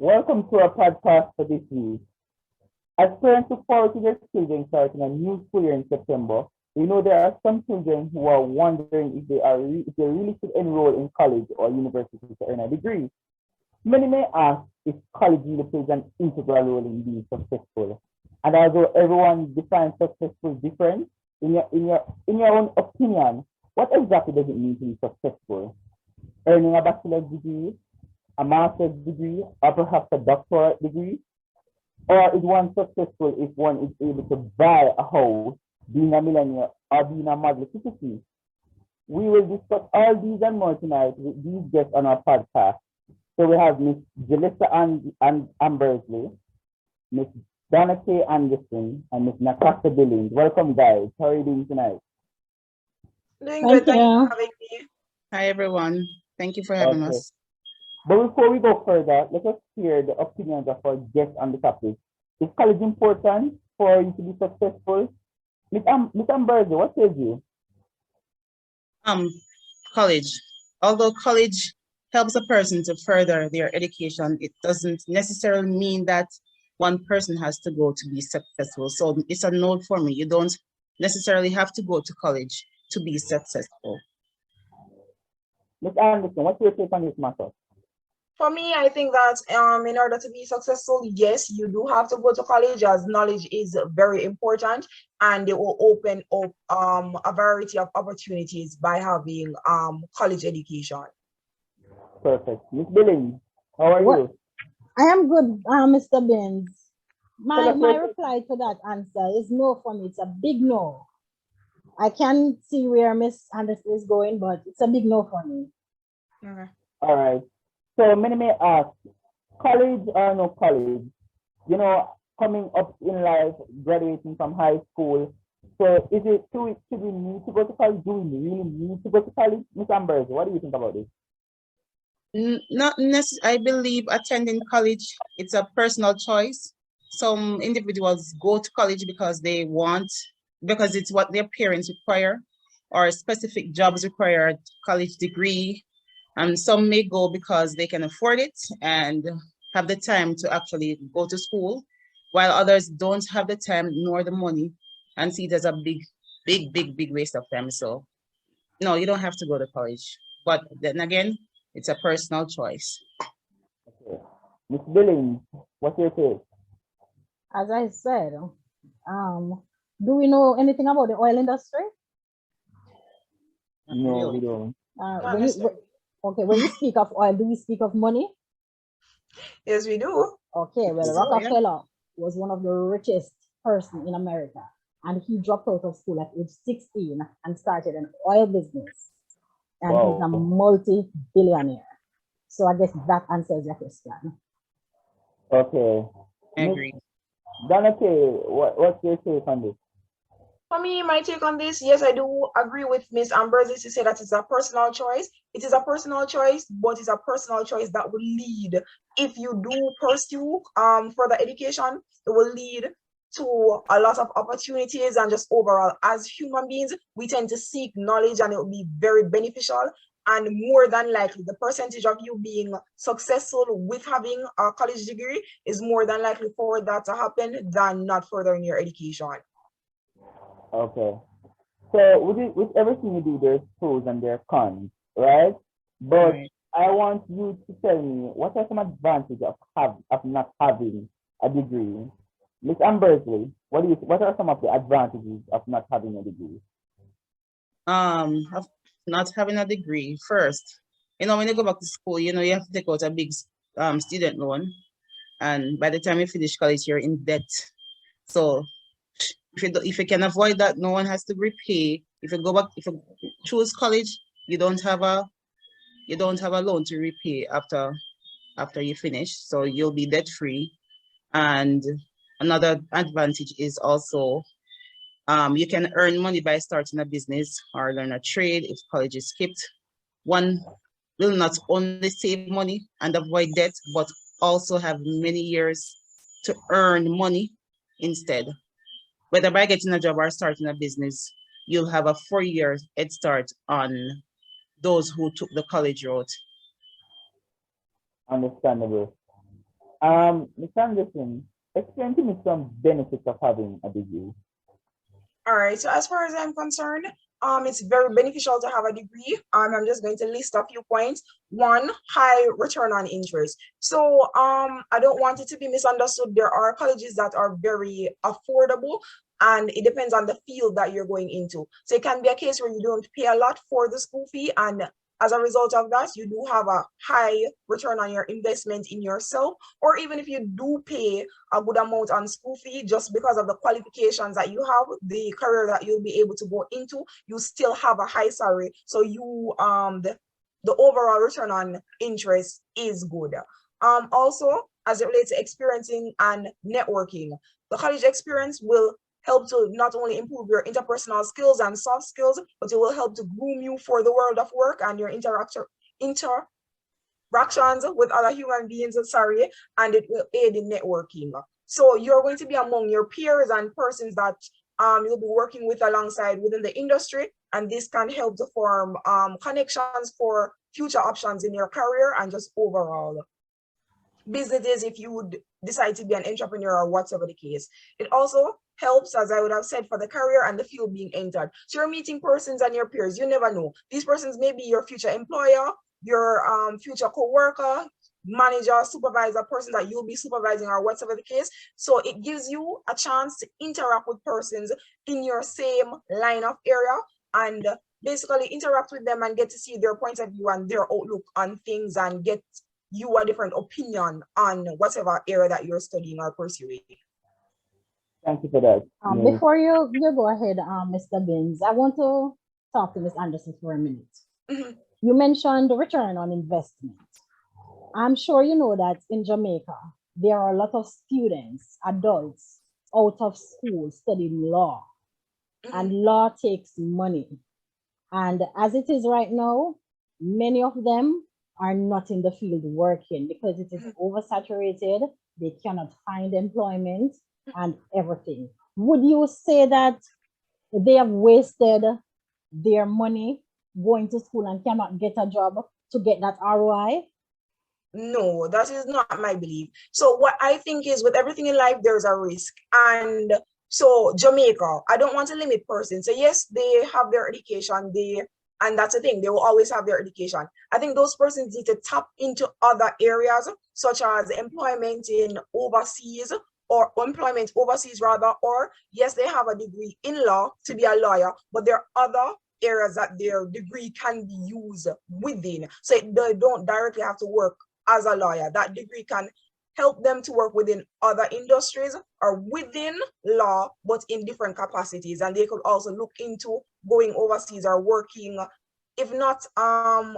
Welcome to our podcast for this week. As parents look forward to their children starting a new school year in September, we know there are some children who are wondering if they really should enroll in college or university to earn a degree. Many may ask if college really plays an integral role in being successful. And although everyone defines successful different, in your own opinion, what exactly does it mean to be successful? Earning a bachelor's degree, a master's degree, or perhaps a doctorate degree? Or is one successful if one is able to buy a house, being a millionaire, or being a model citizen? We will discuss all these and more tonight with these guests on our podcast. So we have Miss Jalissa and Ambersley, Miss Donna K. Anderson, and Miss Natasha Billings. Welcome, guys. How are you doing tonight? Doing Thank good. Thank you you. for having me. Hi, everyone. Thank you for having Okay. us. But before we go further, let us hear the opinions of our guests on the topic. Is college important for you to be successful? Miss Ambersley, what says you? Um, College. Although college helps a person to further their education, it doesn't necessarily mean that one person has to go to be successful. So it's a note for me. You don't necessarily have to go to college to be successful. Miss Anderson, what's your take on this matter? For me, I think that in order to be successful, yes, you do have to go to college as knowledge is very important and it will open up a variety of opportunities by having college education. Perfect. Miss Billings, how are What? you? I am good, Mr. Binns. Tell My us my your reply to that answer is no for me. It's a big no. I can see where Miss Anderson is going, but it's a big no for me. Okay. All right. So many may ask, college or no college? Coming up in life, graduating from high school. So should we need to go to college? Do we really need to go to college? Miss Ambers, what do you think about this? Not necessarily. I believe attending college, it's a personal choice. Some individuals go to college because they want, because it's what their parents require, or specific jobs require a college degree. And some may go because they can afford it and have the time to actually go to school, while others don't have the time nor the money and see it as a big waste of time. So no, you don't have to go to college. But then again, it's a personal choice. Okay. Miss Billings, what's your take? As I said, do we know anything about the oil industry? Not No, we really. don't. Not When necessarily. okay, when we speak of oil, do we speak of money? Yes, we do. Okay, well, So, yeah. Rockefeller was one of the richest person in America, and he dropped out of school at age 16 and started an oil business, and he's a Wow. multi-billionaire. So I guess that answers your question. Okay. I Miss agree. Donna K, what's your take on this? For me, my take on this, yes, I do agree with Miss Ambrose to say that it's a personal choice. It is a personal choice, but it's a personal choice that will lead, if you do pursue further education, it will lead to a lot of opportunities and just overall, as human beings, we tend to seek knowledge and it will be very beneficial. And more than likely, the percentage of you being successful with having a college degree is more than likely for that to happen than not furthering your education. Okay. So with everything you do, there's pros and there are cons, right? But Right. I want you to tell me what are some advantages of not having a degree? Miss Ambersley, what are some of the advantages of not having a degree? Of not having a degree first. When you go back to school, you have to take out a big student loan. And by the time you finish college, you're in debt. So if you can avoid that, no one has to repay. If you choose college, you don't have a loan to repay after you finish. So you'll be debt free. And another advantage is also you can earn money by starting a business or learn a trade if college is skipped. One will not only save money and avoid debt, but also have many years to earn money instead. Whether by getting a job or starting a business, you'll have a 4 year head start on those who took the college route. Understandable. Ms. Anderson, explain to me some benefits of having a degree. All right, so as far as I'm concerned, it's very beneficial to have a degree. I'm just going to list a few points. One, high return on interest. So I don't want it to be misunderstood. There are colleges that are very affordable, and it depends on the field that you're going into. So it can be a case where you don't pay a lot for the school fee, and as a result of that, you do have a high return on your investment in yourself. Or even if you do pay a good amount on school fee, just because of the qualifications that you have, the career that you'll be able to go into, you still have a high salary. So you the overall return on interest is good. Also, as it relates to experiencing and networking, the college experience will help to not only improve your interpersonal skills and soft skills, but it will help to groom you for the world of work and your interactions with other human beings, and it will aid in networking. So you're going to be among your peers and persons that you'll be working with alongside within the industry, and this can help to form connections for future options in your career and just overall businesses if you would decide to be an entrepreneur or whatever the case. It also helps, as I would have said, for the career and the field being entered. So you're meeting persons and your peers. You never know. These persons may be your future employer, your future co-worker, manager, supervisor, person that you'll be supervising or whatever the case. So it gives you a chance to interact with persons in your same line of area and basically interact with them and get to see their point of view and their outlook on things and get you a different opinion on whatever area that you're studying or pursuing. Thank you for that. Before you go ahead, Mr. Binns, I want to talk to Ms. Anderson for a minute. You mentioned the return on investment. I'm sure you know that in Jamaica, there are a lot of students, adults, out of school studying law, and law takes money. And as it is right now, many of them are not in the field working because it is oversaturated. They cannot find employment and everything. Would you say that they have wasted their money going to school and cannot get a job to get that ROI? No, that is not my belief. So what I think is with everything in life, there's a risk. And so Jamaica, I don't want to limit persons. So yes, they have their education, and that's the thing, they will always have their education. I think those persons need to tap into other areas, such as employment in overseas, or employment overseas rather, or yes, they have a degree in law to be a lawyer, but there are other areas that their degree can be used within. So they don't directly have to work as a lawyer. That degree can help them to work within other industries or within law, but in different capacities. And they could also look into going overseas or working, if not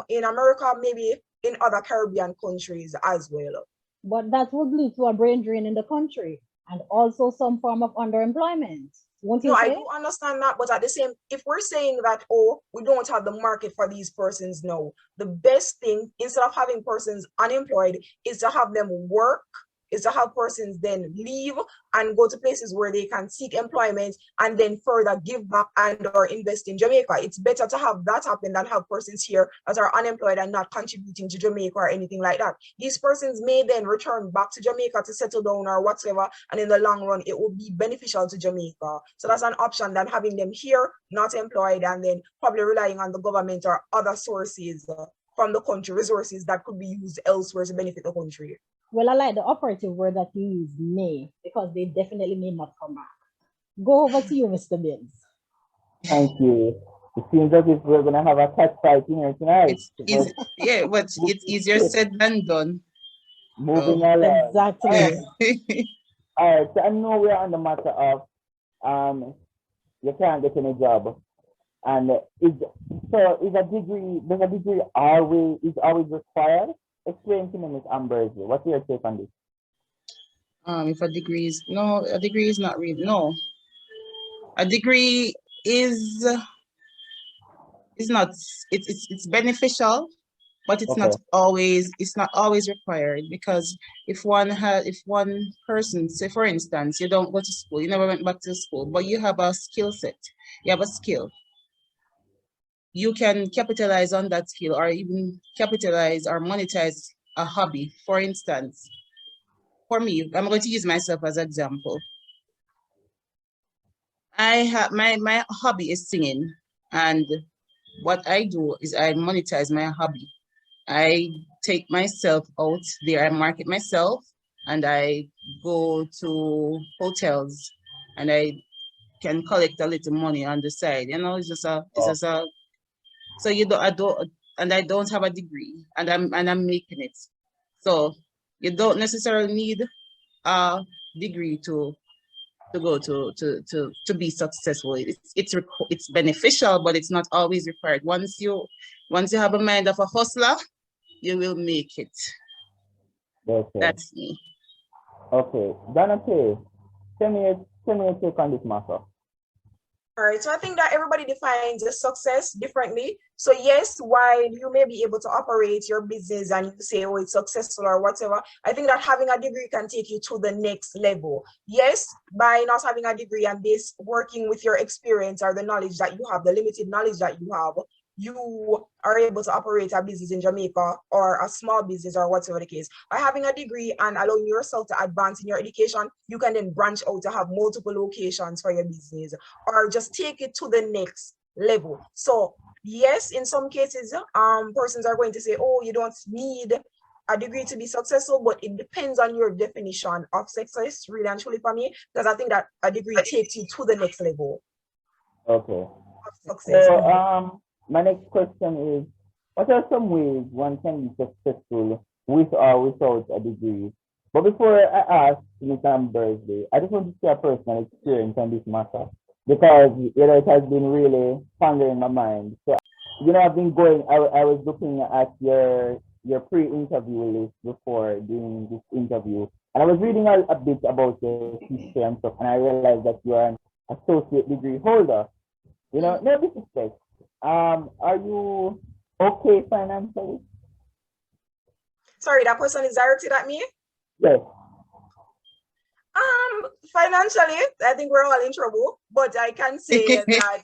in America, maybe in other Caribbean countries as well. But that would lead to a brain drain in the country and also some form of underemployment. Won't you No, say? I do understand that, but at the same, if we're saying that, oh, we don't have the market for these persons now, the best thing, instead of having persons unemployed, is to have them work, is to have persons then leave and go to places where they can seek employment and then further give back and or invest in Jamaica. It's better to have that happen than have persons here that are unemployed and not contributing to Jamaica or anything like that. These persons may then return back to Jamaica to settle down or whatever, and in the long run, it will be beneficial to Jamaica. So that's an option than having them here, not employed, and then probably relying on the government or other sources from the country, resources that could be used elsewhere to benefit the country. Well, I like the operative word that you use, may, because they definitely may not come back. Go over to you, Mr. Binns. Thank you. It seems as if we're going to have a cat fight here tonight. Yeah, but it's easier said than done. Moving along. Exactly. All right, so I know we're on the matter of you can't get any job. And does a degree always required? Explain to me, Ms. Ambrose. What's your take on this? If a degree is not really, no. A degree is not, it's beneficial, but it's not always required, because if one person, say for instance, you don't go to school, you never went back to school, but you have a skill set, you have a skill, you can capitalize on that skill, or even capitalize or monetize a hobby. For instance, for me, I'm going to use myself as an example. I have my hobby is singing, and what I do is I monetize my hobby. I take myself out there, I market myself, and I go to hotels, and I can collect a little money on the side. You know, it's just a. So I don't have a degree, and I'm making it. So you don't necessarily need a degree to go to be successful. It's beneficial, but it's not always required. Once you have a mind of a hustler, you will make it. Okay. That's me. Okay. Donate, tell me your take on this matter. All right, so I think that everybody defines a success differently. So yes, while you may be able to operate your business and you say, oh, it's successful or whatever, I think that having a degree can take you to the next level. Yes, by not having a degree and this working with your experience or the knowledge that you have, the limited knowledge that you have, you are able to operate a business in Jamaica or a small business or whatever the case. By having a degree and allowing yourself to advance in your education, you can then branch out to have multiple locations for your business or just take it to the next level. So yes, in some cases, persons are going to say, oh, you don't need a degree to be successful, but it depends on your definition of success, really and truly for me, because I think that a degree takes you to the next level. Okay. Of success. So my next question is, what are some ways one can be successful with or without a degree? But before I ask Ms. Ambersley, I just want to share personal experience on this matter because it has been really pondering my mind. So I've been going. I was looking at your pre-interview list before doing this interview, and I was reading a bit about your history and stuff, and I realized that you are an associate degree holder. No disrespect. Are you okay financially? Sorry, that question is directed at me? Yes. Financially, I think we're all in trouble, but I can say that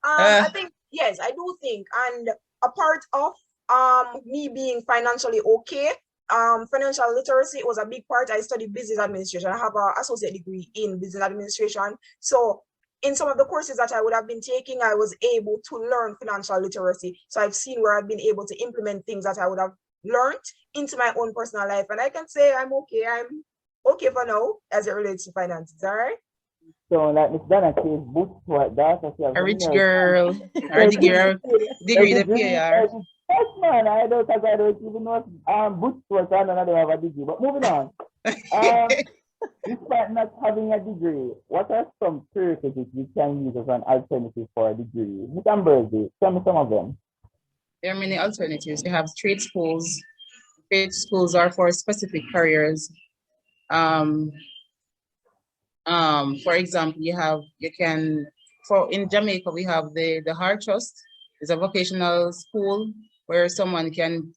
I think, yes, I do think, and a part of me being financially okay, financial literacy was a big part. I studied business administration. I have an associate degree in business administration. So in some of the courses that I would have been taking, I was able to learn financial literacy. So I've seen where I've been able to implement things that I would have learned into my own personal life. And I can say I'm okay. I'm okay for now as it relates to finances. All right. So like Miss Donna says, boots what that. A rich girl, or degree the PAR. Yes, man. I don't even know if boots what I don't have a degree. But moving on. Despite not having a degree, what are some prerequisites you can use as an alternative for a degree? Ms. Ambersley, tell me some of them. There are many alternatives. You have trade schools. Trade schools are for specific careers. For example, in Jamaica, we have the Heart Trust. It's a vocational school where someone can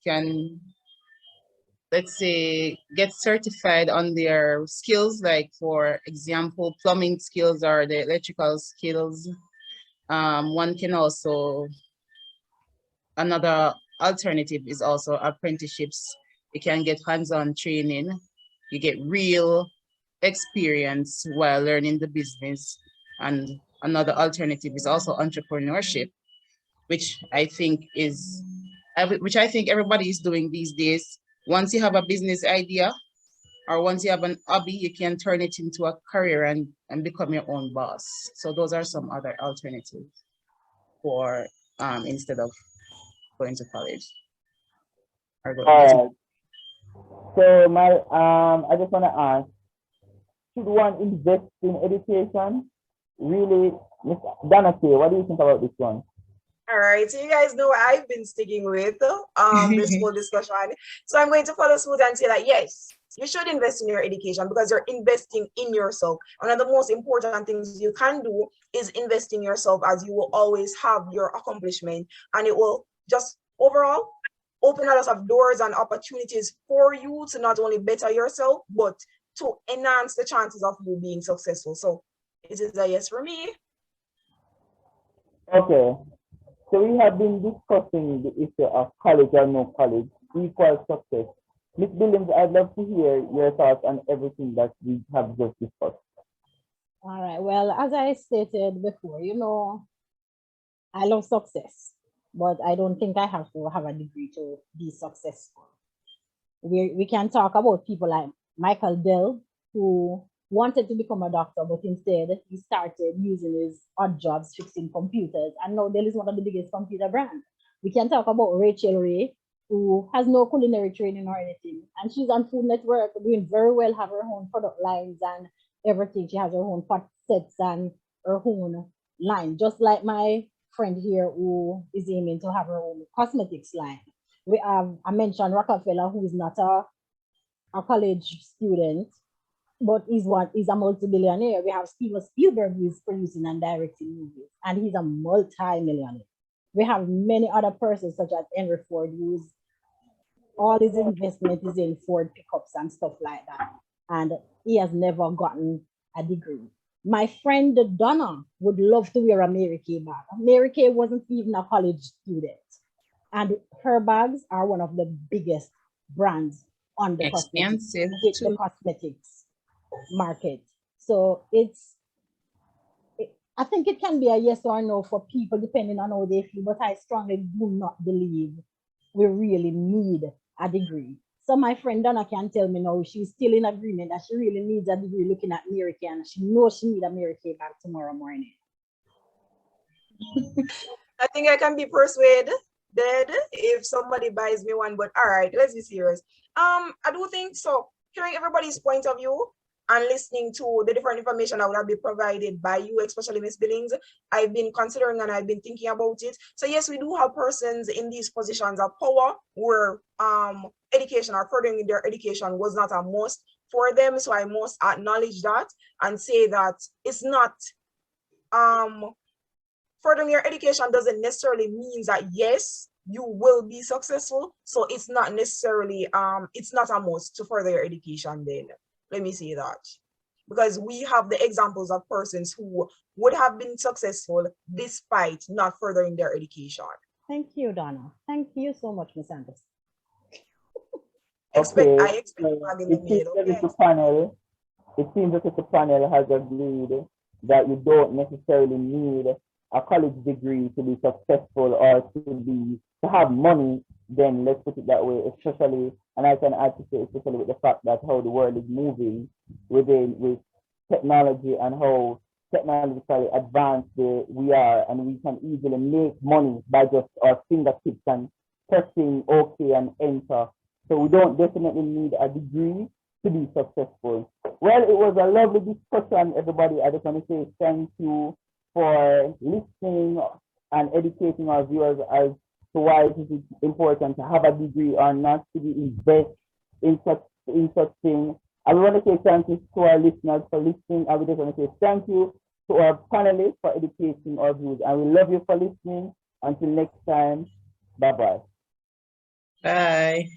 let's say, get certified on their skills, like for example, plumbing skills or the electrical skills. One can also, another alternative is also apprenticeships. You can get hands-on training. You get real experience while learning the business. And another alternative is also entrepreneurship, which I think everybody is doing these days. Once you have a business idea or once you have an hobby, you can turn it into a career and become your own boss. So those are some other alternatives for instead of going to college. So I just want to ask, should one invest in education? Really, Ms. Donate, what do you think about this one? All right, so you guys know I've been sticking with this whole discussion. So I'm going to follow suit and say that yes, you should invest in your education because you're investing in yourself. One of the most important things you can do is invest in yourself, as you will always have your accomplishment, and it will just overall open a lot of doors and opportunities for you to not only better yourself, but to enhance the chances of you being successful. So it is a yes for me. Okay. So we have been discussing the issue of college or no college, equal success. Ms. Williams, I'd love to hear your thoughts on everything that we have just discussed. All right. Well, as I stated before, I love success, but I don't think I have to have a degree to be successful. We can talk about people like Michael Dell, who wanted to become a doctor, but instead he started using his odd jobs fixing computers. And now Dell is one of the biggest computer brands. We can talk about Rachel Ray, who has no culinary training or anything. And she's on Food Network doing very well, have her own product lines and everything. She has her own pot sets and her own line, just like my friend here who is aiming to have her own cosmetics line. I mentioned Rockefeller, who is not a college student, but he's a multi-billionaire. We have Steven Spielberg, who is producing and directing movies, and he's a multi-millionaire. We have many other persons such as Henry Ford, who's all his investment is in Ford pickups and stuff like that. And he has never gotten a degree. My friend Donna would love to wear a Mary Kay bag. Mary Kay wasn't even a college student. And her bags are one of the biggest brands on the cosmetics market. So I think it can be a yes or no for people depending on how they feel, but I strongly do not believe we really need a degree. So my friend Donna can tell me now she's still in agreement that she really needs a degree looking at Mary Kay, and she knows she needs a Mary Kay bag tomorrow morning. I think I can be persuaded if somebody buys me one, but all right, let's be serious. I do think so. Hearing everybody's point of view and listening to the different information that will be provided by you, especially Ms. Billings, I've been considering and I've been thinking about it. So yes, we do have persons in these positions of power where education or furthering their education was not a must for them. So I must acknowledge that and say that it's not furthering your education doesn't necessarily mean that yes, you will be successful. So it's not necessarily it's not a must to further your education then. Let me say that. Because we have the examples of persons who would have been successful despite not furthering their education. Thank you, Donna. Thank you so much, Ms. Anderson. I expect it seems that the panel has agreed that you don't necessarily need a college degree to be successful or to have money. Then let's put it that way, especially, and I can add to say, especially with the fact that how the world is moving with technology and how technologically advanced we are, and we can easily make money by just our fingertips and pressing OK and enter. So we don't definitely need a degree to be successful. Well, it was a lovely discussion, everybody. I just want to say thank you for listening and educating our viewers as to why it is important to have a degree or not to be invested in such things. I want to say thank you to our listeners for listening. I would just want to say thank you to our panelists for educating our views. And we love you for listening. Until next time, bye-bye. Bye.